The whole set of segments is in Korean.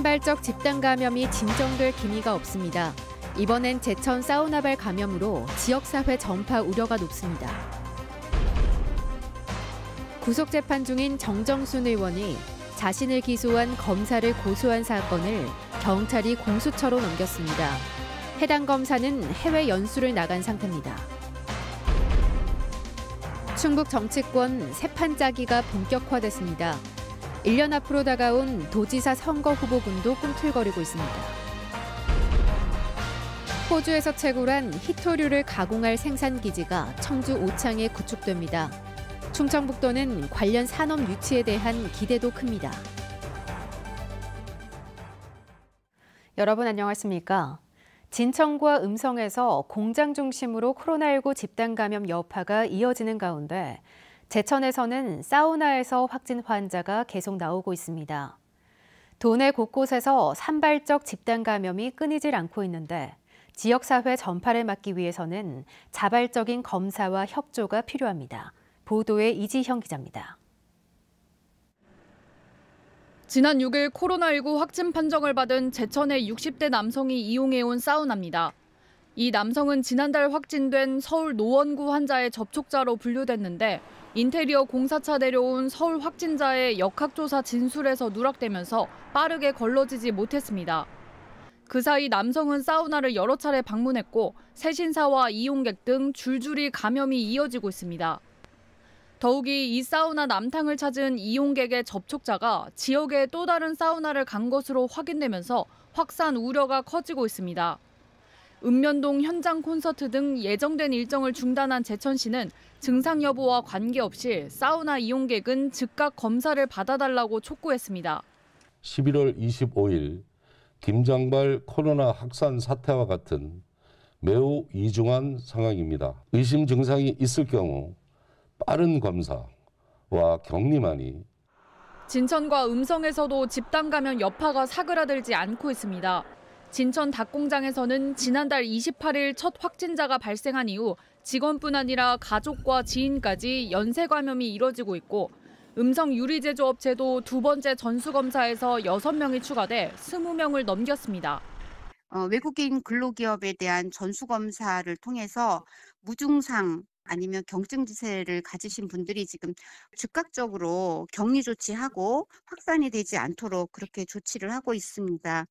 산발적 집단 감염이 진정될 기미가 없습니다. 이번엔 제천 사우나발 감염으로 지역사회 전파 우려가 높습니다. 구속재판 중인 정정순 의원이 자신을 기소한 검사를 고소한 사건을 경찰이 공수처로 넘겼습니다. 해당 검사는 해외 연수를 나간 상태입니다. 충북 정치권 세판짜기가 본격화됐습니다. 1년 앞으로 다가온 도지사 선거 후보군도 꿈틀거리고 있습니다. 호주에서 채굴한 희토류를 가공할 생산기지가 청주 오창에 구축됩니다. 충청북도는 관련 산업 유치에 대한 기대도 큽니다. 여러분 안녕하십니까? 진천과 음성에서 공장 중심으로 코로나19 집단 감염 여파가 이어지는 가운데 제천에서는 사우나에서 확진 환자가 계속 나오고 있습니다. 도내 곳곳에서 산발적 집단 감염이 끊이질 않고 있는데 지역사회 전파를 막기 위해서는 자발적인 검사와 협조가 필요합니다. 보도에 이지형 기자입니다. 지난 6일 코로나19 확진 판정을 받은 제천의 60대 남성이 이용해온 사우나입니다. 이 남성은 지난달 확진된 서울 노원구 환자의 접촉자로 분류됐는데 인테리어 공사차 내려온 서울 확진자의 역학조사 진술에서 누락되면서 빠르게 걸러지지 못했습니다. 그 사이 남성은 사우나를 여러 차례 방문했고 세신사와 이용객 등 줄줄이 감염이 이어지고 있습니다. 더욱이 이 사우나 남탕을 찾은 이용객의 접촉자가 지역의 또 다른 사우나를 간 것으로 확인되면서 확산 우려가 커지고 있습니다. 읍면동 현장 콘서트 등 예정된 일정을 중단한 제천시는 증상 여부와 관계없이 사우나 이용객은 즉각 검사를 받아달라고 촉구했습니다. 11월 25일 김장발 코로나 확산 사태와 같은 매우 이중한 상황입니다. 의심 증상이 있을 경우 빠른 검사와 격리만이. 진천과 음성에서도 집단 감염 여파가 사그라들지 않고 있습니다. 진천 닭공장에서는 지난달 28일 첫 확진자가 발생한 이후 직원뿐 아니라 가족과 지인까지 연쇄 감염이 이뤄지고 있고 음성 유리제조업체도 두 번째 전수검사에서 6명이 추가돼 20명을 넘겼습니다. 외국인 근로기업에 대한 전수검사를 통해서 무증상 아니면 경증지세를 가지신 분들이 지금 즉각적으로 격리 조치하고 확산이 되지 않도록 그렇게 조치를 하고 있습니다.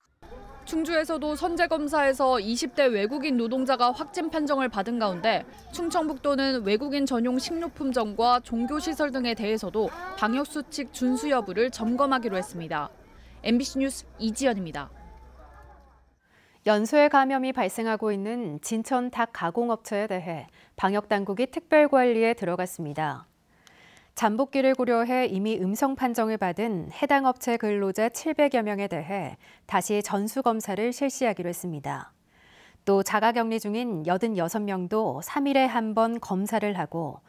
충주에서도 선제검사에서 20대 외국인 노동자가 확진 판정을 받은 가운데 충청북도는 외국인 전용 식료품점과 종교시설 등에 대해서도 방역수칙 준수 여부를 점검하기로 했습니다. MBC 뉴스 이지연입니다. 연쇄 감염이 발생하고 있는 진천 닭 가공업체에 대해 방역당국이 특별관리에 들어갔습니다. 잠복기를 고려해 이미 음성 판정을 받은 해당 업체 근로자 700여 명에 대해 다시 전수검사를 실시하기로 했습니다. 또 자가격리 중인 86명도 3일에 한 번 검사를 하고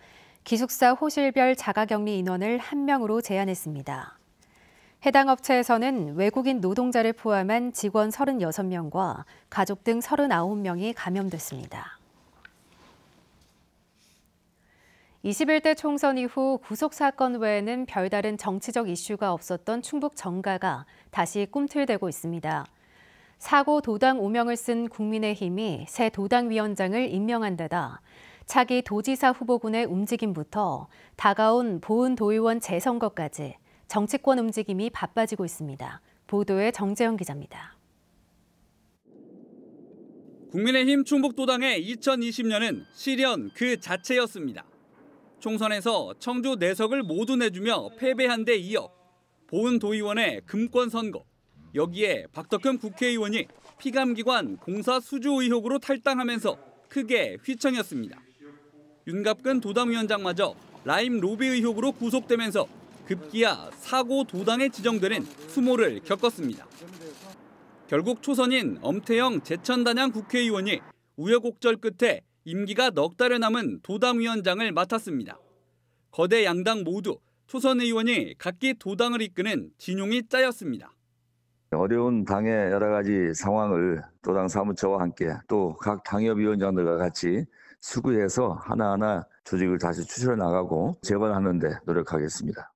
기숙사 호실별 자가격리 인원을 1명으로 제한했습니다. 해당 업체에서는 외국인 노동자를 포함한 직원 36명과 가족 등 39명이 감염됐습니다. 21대 총선 이후 구속사건 외에는 별다른 정치적 이슈가 없었던 충북 정가가 다시 꿈틀대고 있습니다. 사고 도당 5명을 쓴 국민의힘이 새 도당위원장을 임명한 데다 차기 도지사 후보군의 움직임부터 다가온 보은도의원 재선거까지 정치권 움직임이 바빠지고 있습니다. 보도에 정재영 기자입니다. 국민의힘 충북도당의 2020년은 실현 그 자체였습니다. 총선에서 청주 4석을 모두 내주며 패배한 데 이어 보은도의원의 금권 선거, 여기에 박덕흠 국회의원이 피감기관 공사 수주 의혹으로 탈당하면서 크게 휘청였습니다. 윤갑근 도당위원장마저 라임 로비 의혹으로 구속되면서 급기야 사고 도당에 지정되는 수모를 겪었습니다. 결국 초선인 엄태영 제천단양 국회의원이 우여곡절 끝에 임기가 넉 달여 남은 도당위원장을 맡았습니다. 거대 양당 모두 초선 의원이 각기 도당을 이끄는 진용이 짜였습니다. 어려운 당의 여러 가지 상황을 도당 사무처와 함께 또 각 당협위원장들과 같이 수구해서 하나하나 조직을 다시 추진해 나가고 재건하는 데 노력하겠습니다.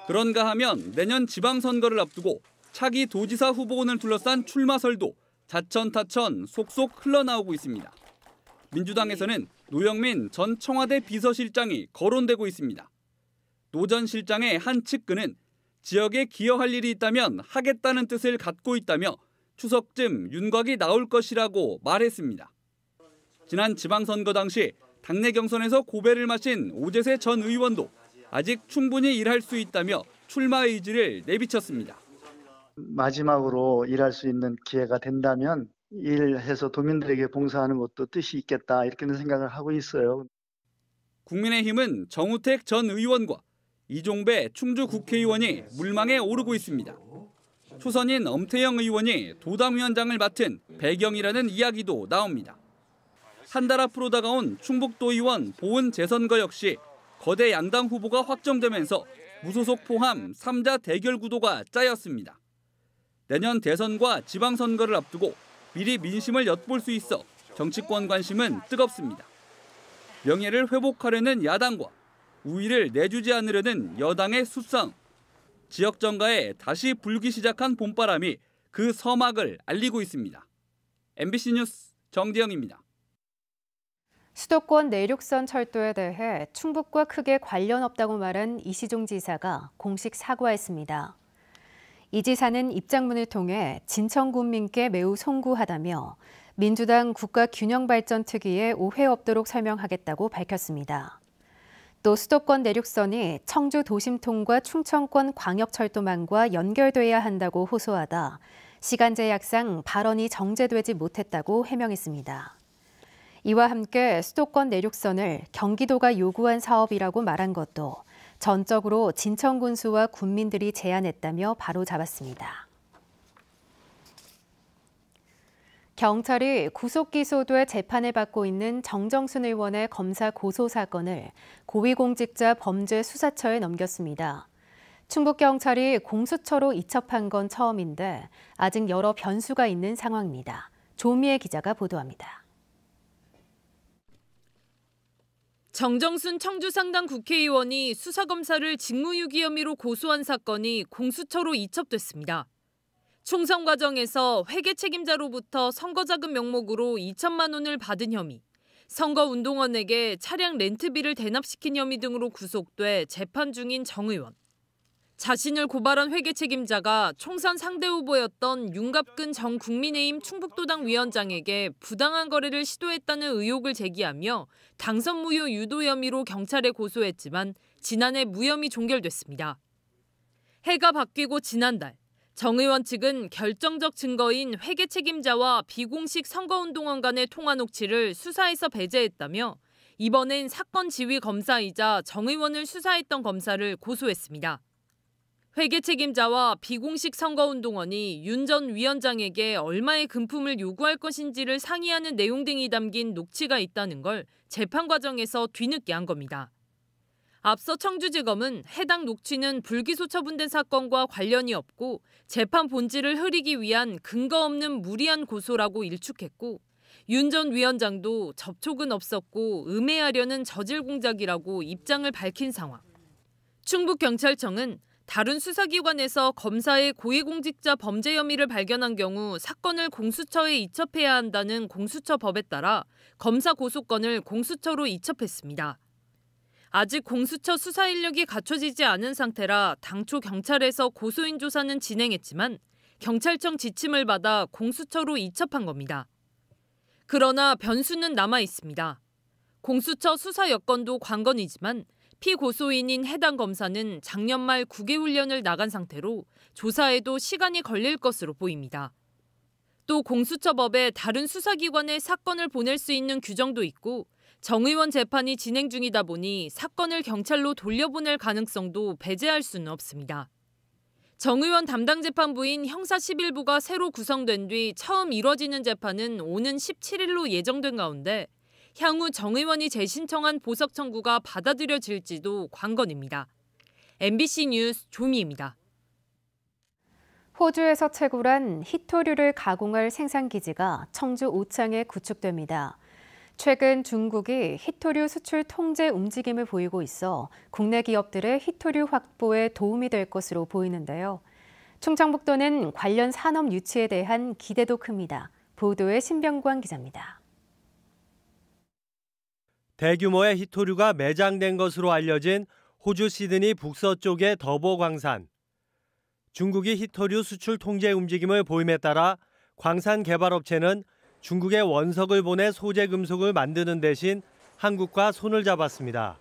그런가 하면 내년 지방선거를 앞두고 차기 도지사 후보군을 둘러싼 출마설도 자천타천 속속 흘러나오고 있습니다. 민주당에서는 노영민 전 청와대 비서실장이 거론되고 있습니다. 노 전 실장의 한 측근은 지역에 기여할 일이 있다면 하겠다는 뜻을 갖고 있다며 추석쯤 윤곽이 나올 것이라고 말했습니다. 지난 지방선거 당시 당내 경선에서 고배를 마신 오재세 전 의원도 아직 충분히 일할 수 있다며 출마 의지를 내비쳤습니다. 마지막으로 일할 수 있는 기회가 된다면 일해서 도민들에게 봉사하는 것도 뜻이 있겠다 이렇게는 생각을 하고 있어요. 국민의힘은 정우택 전 의원과 이종배 충주 국회의원이 물망에 오르고 있습니다. 초선인 엄태영 의원이 도당위원장을 맡은 배경이라는 이야기도 나옵니다. 한 달 앞으로 다가온 충북도의원 보은 재선거 역시 거대 양당 후보가 확정되면서 무소속 포함 3자 대결 구도가 짜였습니다. 내년 대선과 지방선거를 앞두고 미리 민심을 엿볼 수 있어 정치권 관심은 뜨겁습니다. 명예를 회복하려는 야당과 우위를 내주지 않으려는 여당의 숫상. 지역 정가에 다시 불기 시작한 봄바람이 그 서막을 알리고 있습니다. MBC 뉴스 정지영입니다. 수도권 내륙선 철도에 대해 충북과 크게 관련 없다고 말한 이시종 지사가 공식 사과했습니다. 이 지사는 입장문을 통해 진천 군민께 매우 송구하다며 민주당 국가균형발전특위에 오해 없도록 설명하겠다고 밝혔습니다. 또 수도권 내륙선이 청주 도심통과 충청권 광역철도망과 연결돼야 한다고 호소하다 시간 제약상 발언이 정제되지 못했다고 해명했습니다. 이와 함께 수도권 내륙선을 경기도가 요구한 사업이라고 말한 것도 전적으로 진천군수와 군민들이 제안했다며 바로잡았습니다. 경찰이 구속 기소돼 재판을 받고 있는 정정순 의원의 검사 고소 사건을 고위공직자 범죄수사처에 넘겼습니다. 충북경찰이 공수처로 이첩한 건 처음인데 아직 여러 변수가 있는 상황입니다. 조미애 기자가 보도합니다. 정정순 청주상당 국회의원이 수사검사를 직무유기 혐의로 고소한 사건이 공수처로 이첩됐습니다. 총선 과정에서 회계 책임자로부터 선거자금 명목으로 2천만 원을 받은 혐의, 선거운동원에게 차량 렌트비를 대납시킨 혐의 등으로 구속돼 재판 중인 정 의원. 자신을 고발한 회계 책임자가 총선 상대 후보였던 윤갑근 전 국민의힘 충북도당 위원장에게 부당한 거래를 시도했다는 의혹을 제기하며 당선 무효 유도 혐의로 경찰에 고소했지만 지난해 무혐의 종결됐습니다. 해가 바뀌고 지난달 정 의원 측은 결정적 증거인 회계 책임자와 비공식 선거운동원 간의 통화 녹취를 수사에서 배제했다며 이번엔 사건 지휘 검사이자 정 의원을 수사했던 검사를 고소했습니다. 회계 책임자와 비공식 선거운동원이 윤 전 위원장에게 얼마의 금품을 요구할 것인지를 상의하는 내용 등이 담긴 녹취가 있다는 걸 재판 과정에서 뒤늦게 한 겁니다. 앞서 청주지검은 해당 녹취는 불기소 처분된 사건과 관련이 없고 재판 본질을 흐리기 위한 근거 없는 무리한 고소라고 일축했고 윤 전 위원장도 접촉은 없었고 음해하려는 저질 공작이라고 입장을 밝힌 상황. 충북경찰청은 다른 수사기관에서 검사의 고위공직자 범죄 혐의를 발견한 경우 사건을 공수처에 이첩해야 한다는 공수처법에 따라 검사 고소권을 공수처로 이첩했습니다. 아직 공수처 수사 인력이 갖춰지지 않은 상태라 당초 경찰에서 고소인 조사는 진행했지만 경찰청 지침을 받아 공수처로 이첩한 겁니다. 그러나 변수는 남아 있습니다. 공수처 수사 여건도 관건이지만 피고소인인 해당 검사는 작년 말 9개 훈련을 나간 상태로 조사에도 시간이 걸릴 것으로 보입니다. 또 공수처법에 다른 수사기관에 사건을 보낼 수 있는 규정도 있고 정 의원 재판이 진행 중이다 보니 사건을 경찰로 돌려보낼 가능성도 배제할 수는 없습니다. 정 의원 담당 재판부인 형사 11부가 새로 구성된 뒤 처음 이뤄지는 재판은 오는 17일로 예정된 가운데 향후 정 의원이 재신청한 보석 청구가 받아들여질지도 관건입니다. MBC 뉴스 조미입니다. 호주에서 채굴한 히토류를 가공할 생산기지가 청주 오창에 구축됩니다. 최근 중국이 히토류 수출 통제 움직임을 보이고 있어 국내 기업들의 히토류 확보에 도움이 될 것으로 보이는데요. 충청북도는 관련 산업 유치에 대한 기대도 큽니다. 보도에 신병관 기자입니다. 대규모의 히토류가 매장된 것으로 알려진 호주 시드니 북서쪽의 더보 광산. 중국이 히토류 수출 통제 움직임을 보임에 따라 광산 개발업체는 중국에 원석을 보내 소재 금속을 만드는 대신 한국과 손을 잡았습니다.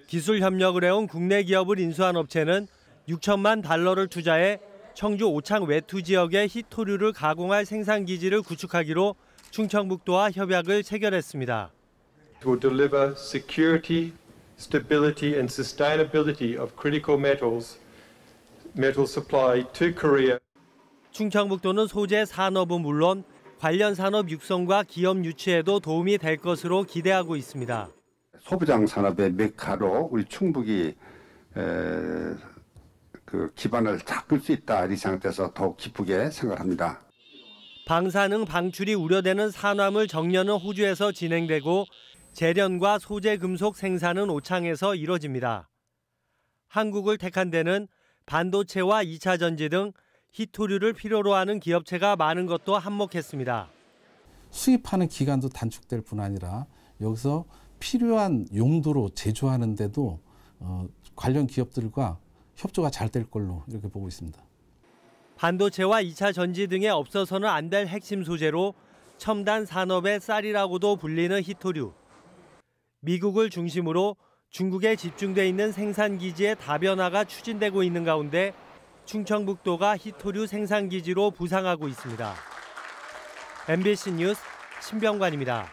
기술 협력을 해온 국내 기업을 인수한 업체는 6천만 달러를 투자해 청주 오창 외투 지역의 히토류를 가공할 생산 기지를 구축하기로 충청북도와 협약을 체결했습니다. will deliver security, stability and sustainability of critical metal supply to Korea. 충청북도는 소재 산업은 물론 관련 산업 육성과 기업 유치에도 도움이 될 것으로 기대하고 있습니다. 소부장 산업의 메카로 우리 충북이 그 기반을 잡을 수 있다 이 상태에서 더욱 기쁘게 생각합니다. 방사능 방출이 우려되는 산화물 정련은 호주에서 진행되고 재련과 소재 금속 생산은 오창에서 이뤄집니다. 한국을 택한 데는 반도체와 2차 전지 등 히토류를 필요로 하는 기업체가 많은 것도 한몫했습니다. 수입하는 기간도 단축될 뿐 아니라 여기서 필요한 용도로 제조하는 데도 관련 기업들과 협조가 잘 될 걸로 이렇게 보고 있습니다. 반도체와 2차 전지 등에 없어서는 안 될 핵심 소재로 첨단 산업의 쌀이라고도 불리는 히토류. 미국을 중심으로 중국에 집중돼 있는 생산 기지의 다변화가 추진되고 있는 가운데 충청북도가 히토류 생산 기지로 부상하고 있습니다. MBC 뉴스 신병관입니다.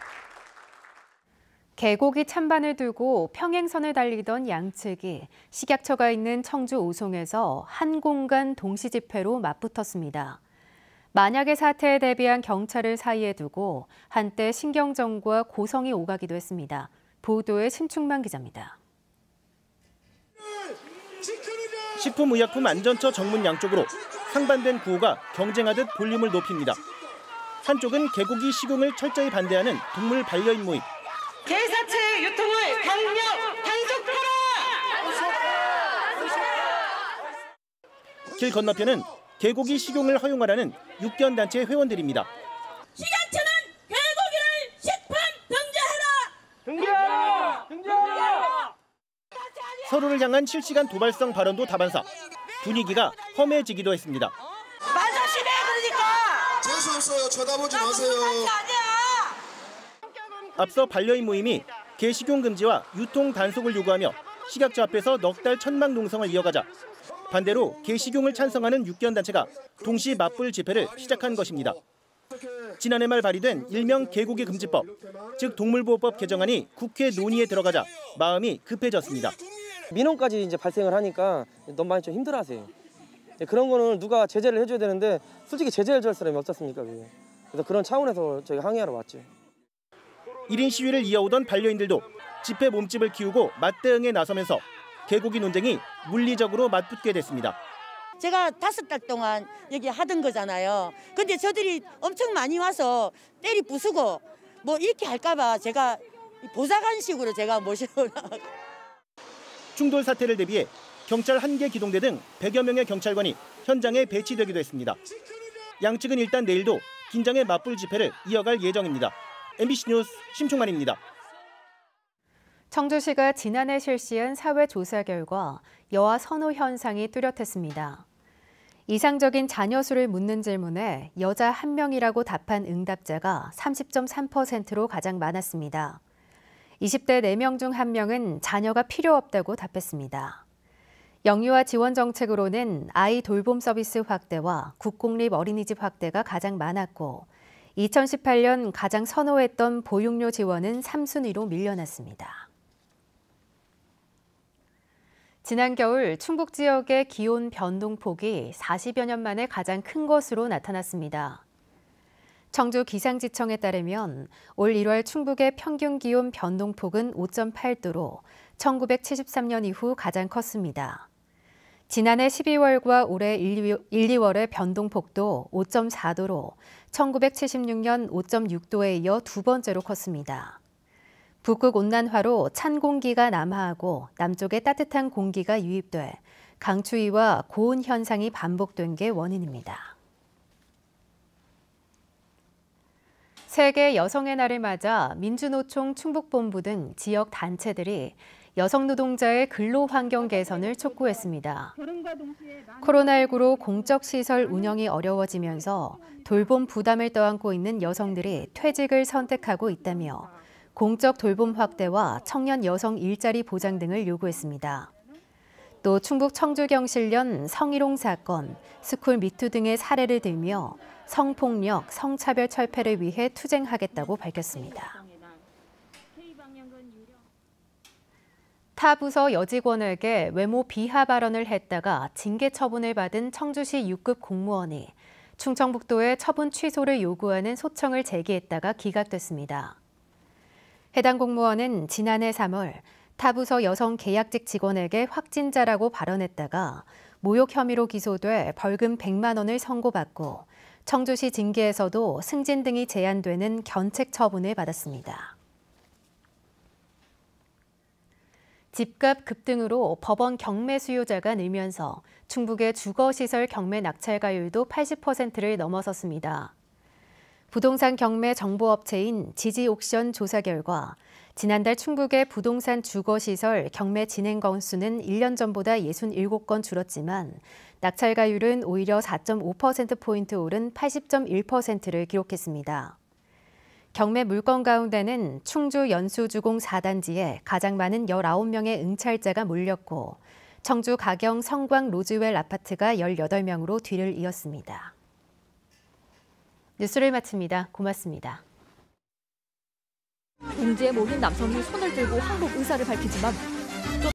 계곡이 찬반을 두고 평행선을 달리던 양측이 식약처가 있는 청주 오송에서 한 공간 동시 집회로 맞붙었습니다. 만약의 사태에 대비한 경찰을 사이에 두고 한때 신경전과 고성이 오가기도 했습니다. 보도에 신충만 기자입니다. 식품의약품안전처 정문 양쪽으로 상반된 구호가 경쟁하듯 볼륨을 높입니다. 한쪽은 개고기 식용을 철저히 반대하는 동물 반려인 모임. 개사체 유통을 강력 단속하라! 길 건너편은 개고기 식용을 허용하라는 육견단체 회원들입니다. 식약처는 개고기를 식품 등재하라! 등재하라! 서로를 향한 실시간 도발성 발언도 다반사. 분위기가 험해지기도 했습니다. 만사심해 그러니까! 재수없어요. 쳐다보지 마세요. 앞서 반려인 모임이 개 식용 금지와 유통 단속을 요구하며 식약처 앞에서 넉 달 천막 농성을 이어가자 반대로 개 식용을 찬성하는 육견단체가 동시 맞불 집회를 시작한 것입니다. 지난해 말 발의된 일명 개고기 금지법, 즉 동물보호법 개정안이 국회 논의에 들어가자 마음이 급해졌습니다. 민원까지 이제 발생을 하니까 너무 많이 좀 힘들어하세요. 그런 거는 누가 제재를 해줘야 되는데 솔직히 제재를 줄 사람이 없지 않습니까? 그래서 그런 차원에서 저희가 항의하러 왔죠. 1인 시위를 이어오던 반려인들도 집회 몸집을 키우고 맞대응에 나서면서 개고기 논쟁이 물리적으로 맞붙게 됐습니다. 제가 5달 동안 여기 하던 거잖아요. 근데 저들이 엄청 많이 와서 때리 부수고 뭐 이렇게 할까 봐 제가 보좌관식으로 제가 모시고 충돌 사태를 대비해 경찰 1개 기동대 등 100여 명의 경찰관이 현장에 배치되기도 했습니다. 양측은 일단 내일도 긴장의 맞불 집회를 이어갈 예정입니다. MBC 뉴스 심충만입니다. 청주시가 지난해 실시한 사회조사 결과 여아 선호 현상이 뚜렷했습니다. 이상적인 자녀 수를 묻는 질문에 여자 1명이라고 답한 응답자가 30.3%로 가장 많았습니다. 20대 4명 중 1명은 자녀가 필요 없다고 답했습니다. 영유아 지원 정책으로는 아이 돌봄 서비스 확대와 국공립 어린이집 확대가 가장 많았고 2018년 가장 선호했던 보육료 지원은 3순위로 밀려났습니다. 지난 겨울 충북 지역의 기온 변동폭이 40여 년 만에 가장 큰 것으로 나타났습니다. 청주 기상지청에 따르면 올 1월 충북의 평균 기온 변동폭은 5.8도로 1973년 이후 가장 컸습니다. 지난해 12월과 올해 1, 2월의 변동폭도 5.4도로 1976년 5.6도에 이어 두 번째로 컸습니다. 북극 온난화로 찬 공기가 남하하고 남쪽에 따뜻한 공기가 유입돼 강추위와 고온 현상이 반복된 게 원인입니다. 세계 여성의 날을 맞아 민주노총 충북본부 등 지역 단체들이 여성 노동자의 근로 환경 개선을 촉구했습니다. 코로나19로 공적 시설 운영이 어려워지면서 돌봄 부담을 떠안고 있는 여성들이 퇴직을 선택하고 있다며 공적 돌봄 확대와 청년 여성 일자리 보장 등을 요구했습니다. 또 충북 청주경실련 성희롱 사건, 스쿨 미투 등의 사례를 들며 성폭력, 성차별 철폐를 위해 투쟁하겠다고 밝혔습니다. 타 부서 여직원에게 외모 비하 발언을 했다가 징계 처분을 받은 청주시 6급 공무원이 충청북도에 처분 취소를 요구하는 소청을 제기했다가 기각됐습니다. 해당 공무원은 지난해 3월 타 부서 여성 계약직 직원에게 확진자라고 발언했다가 모욕 혐의로 기소돼 벌금 100만 원을 선고받고 청주시 징계에서도 승진 등이 제한되는 견책 처분을 받았습니다. 집값 급등으로 법원 경매 수요자가 늘면서 충북의 주거시설 경매 낙찰가율도 80%를 넘어섰습니다. 부동산 경매 정보업체인 지지옥션 조사 결과 지난달 충북의 부동산 주거시설 경매 진행 건수는 1년 전보다 67건 줄었지만 낙찰가율은 오히려 4.5%포인트 오른 80.1%를 기록했습니다. 경매 물건 가운데는 충주 연수주공 4단지에 가장 많은 19명의 응찰자가 몰렸고 청주 가경 성광 로즈웰 아파트가 18명으로 뒤를 이었습니다. 뉴스를 마칩니다. 고맙습니다. 공지에 몰린 남성이 손을 들고 항복 의사를 밝히지만